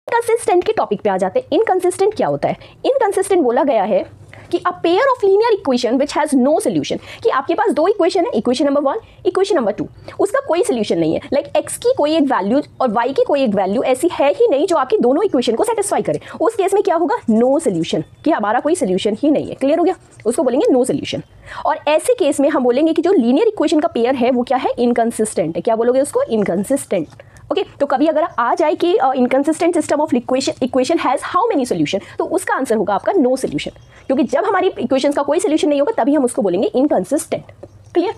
Inconsistent के topic पे आ जाते हैं। इनकंसिस्टेंट क्या होता है? इनकंसिस्टेंट बोला गया है कि a pair of linear equation which has no solution, कि आपके पास दो इक्वेशन है, इक्वेशन नंबर 1, इक्वेशन नंबर 2, उसका कोई सोल्यूशन नहीं है। लाइक x की कोई एक वैल्यू और y की कोई एक वैल्यू ऐसी है ही नहीं जो आपकी दोनों इक्वेशन को सेटिस्फाई करे। उस केस में क्या होगा? नो सोल्यूशन, कि हमारा कोई सोल्यूशन ही नहीं है। क्लियर हो गया? उसको बोलेंगे नो सोल्यूशन। और ऐसे केस में हम बोलेंगे कि जो लीनियर इक्वेशन का पेयर है वो क्या है? इनकंसिस्टेंट है। क्या बोलोगे उसको? इनकंसिस्टेंट। ओके तो कभी अगर आ जाए कि inconsistent system of equation has how many solution, तो उसका आंसर होगा आपका नो सोल्यूशन, क्योंकि जब हमारी इक्वेशंस का कोई सोल्यूशन नहीं होगा तभी हम उसको बोलेंगे इनकंसिस्टेंट। क्लियर?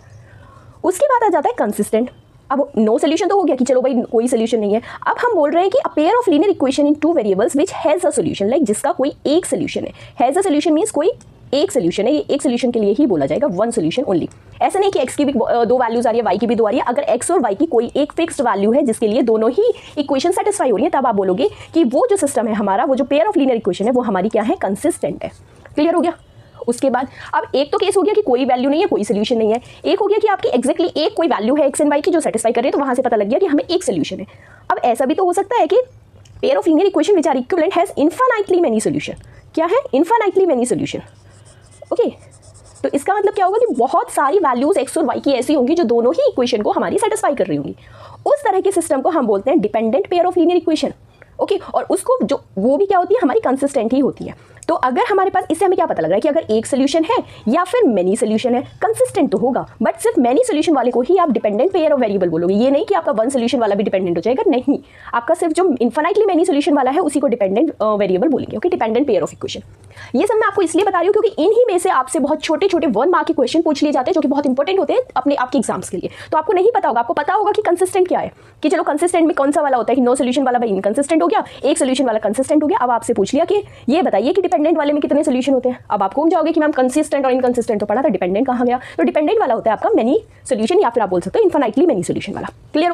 उसके बाद आ जाता है कंसिस्टेंट। अब नो सोल्यूशन तो हो गया कि चलो भाई कोई सोल्यूशन नहीं है। अब हम बोल रहे हैं कि a pair of linear equation in two variables which has a solution, like जिसका कोई एक सोल्यूशन है। हैज अ सोल्यूशन मींस कोई एक सोल्यूशन है, ये एक सोल्यूशन के लिए ही बोला जाएगा, वन सोल्यूशन ओनली। ऐसा नहीं कि x की भी दो वैल्यूज आ रही है, y की भी दो आ रही है। अगर x और y की कोई एक फिक्स्ड वैल्यू है जिसके लिए दोनों ही इक्वेशन सेटिस्फाई हो रही है, तब आप बोलोगे कि वो जो सिस्टम है हमारा, वो जो पेयर ऑफ लीनियर इक्वेशन है वो हमारी क्या है? कंसिस्टेंट है। क्लियर हो गया? उसके बाद अब एक तो केस हो गया कि कोई वैल्यू नहीं है, कोई सोल्यूशन नहीं है। एक हो गया कि आपकी एग्जैक्टली एक कोई वैल्यू है x एंड y की जो सेटिस्फाई कर रही है, तो वहां से पता लग गया कि हमें एक सोल्यूशन है। अब ऐसा भी तो हो सकता है कि pair of linear equation which are equivalent has infinitely many solution. क्या है? Infinitely many solution. ओके तो इसका मतलब क्या होगा कि बहुत सारी वैल्यूज x और y की ऐसी होंगी जो दोनों ही इक्वेशन को हमारी सेटिस्फाई कर रही होंगी। उस तरह के सिस्टम को हम बोलते हैं dependent pair of linear equation. Okay और उसको जो वो भी क्या होती है? हमारी कंसिस्टेंट ही होती है। तो अगर हमारे पास, इससे हमें क्या पता लग रहा है कि अगर एक सोल्यूशन है या फिर मेनी सोल्यूशन है, कंसिस्टेंट तो होगा, बट सिर्फ मेनी सोल्यूशन वाले को ही आप डिपेंडेंट पेयर ऑफ वेरिएबल बोलोगे। ये नहीं कि आपका वन सोल्यूशन वाला भी डिपेंडेंट हो जाएगा, नहीं, आपका सिर्फ जो इनफाइनाइटली मेनी सोल्यूशन वाला है उसी को डिपेंडेंट वेरिएबल बोलेंगे। Okay dependent pair of equation. ये सब मैं आपको इसलिए बता रही हूँ क्योंकि इन्हीं में से आपसे बहुत छोटे छोटे 1 मार्क के क्वेश्चन पूछ लिए जाते हैं जो कि बहुत इंपॉर्टेंट होते हैं अपने आपके एग्जाम्स के लिए। तो आपको नहीं पता होगा, आपको पता होगा कि कंसिस्टेंट क्या है, कि चलो कंसिस्टेंट में कौन सा वाला होता है कि नो सोल्यूशन वाला भाई इनकंसिस्टेंट हो गया, एक सोल्यूशन वाला कंसिस्टेंट हो गया। अब आपसे पूछ लिया कि ये बताइए कि डिपेंडेंट वाले में कितने सोल्यूशन होते हैं। अब आप घूम जाओगे कि मैम कंसिस्टेंट और इनकंसिस्टेंट तो पढ़ा था, डिपेंडेंट कहाँ गया? तो डिपेंडेंट वाला होता है आपका मेनी सोल्यूशन, या फिर आप बोल सकते हो इनफाइनाइटली मेनी सोल्यूशन वाला। क्लियर?